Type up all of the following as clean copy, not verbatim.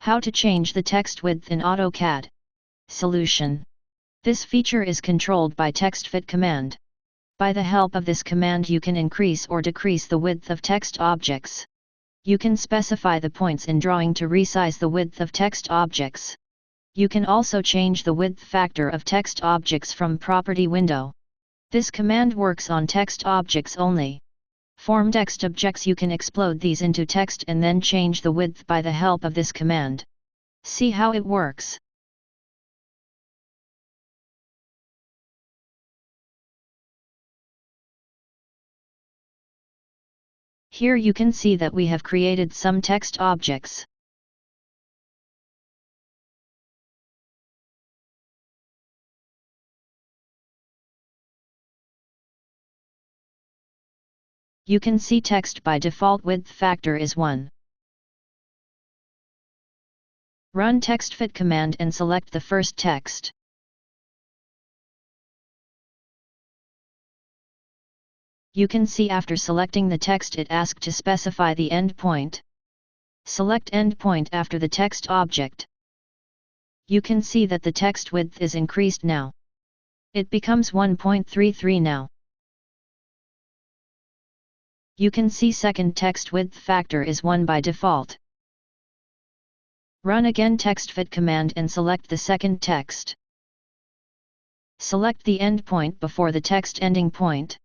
How to change the text width in AutoCAD. Solution. This feature is controlled by TEXTFIT command. By the help of this command you can increase or decrease the width of text objects. You can specify the points in drawing to resize the width of text objects. You can also change the width factor of text objects from property window. This command works on text objects only. For text objects you can explode these into text and then change the width by the help of this command. See how it works. Here you can see that we have created some text objects. You can see text by default width factor is 1. Run TEXTFIT command and select the first text. You can see after selecting the text it asks to specify the endpoint. Select endpoint after the text object. You can see that the text width is increased now. It becomes 1.33 now. You can see second text width factor is 1 by default. Run again TEXTFIT command and select the second text. Select the endpoint before the text ending point.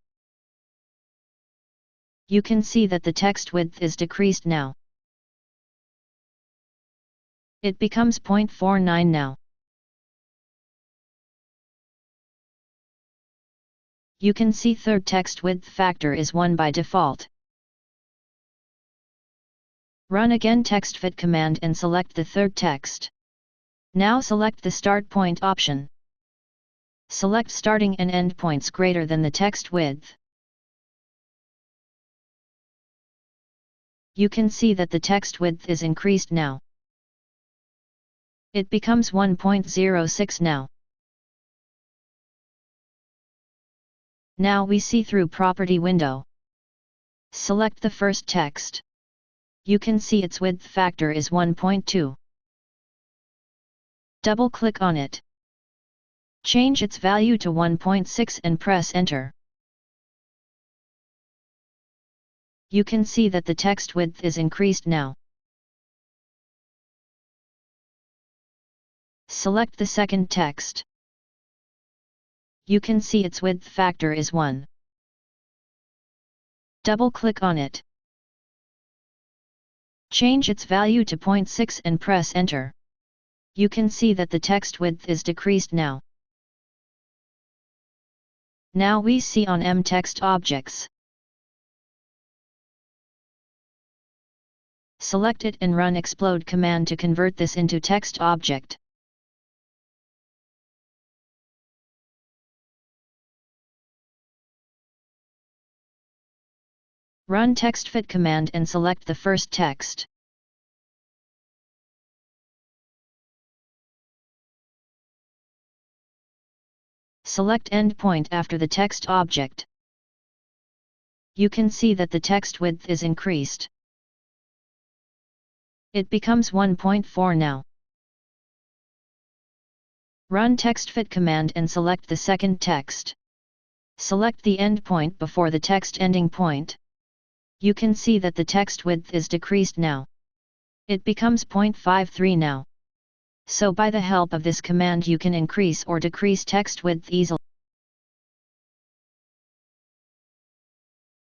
You can see that the text width is decreased now. It becomes 0.49 now. You can see third text width factor is 1 by default. Run again TEXTFIT command and select the third text. Now select the start point option. Select starting and end points greater than the text width. You can see that the text width is increased now. It becomes 1.06 now. Now we see through property window. Select the first text. You can see its width factor is 1.2. Double-click on it. Change its value to 1.6 and press enter. You can see that the text width is increased now. Select the second text. You can see its width factor is 1. Double-click on it. Change its value to 0.6 and press enter. You can see that the text width is decreased now. Now we see on MTEXT objects. Select it and run explode command to convert this into text object. Run TEXTFIT command and select the first text. Select endpoint after the text object. You can see that the text width is increased. It becomes 1.4 now. Run TEXTFIT command and select the second text. Select the endpoint before the text ending point. You can see that the text width is decreased now. It becomes 0.53 now. So by the help of this command you can increase or decrease text width easily.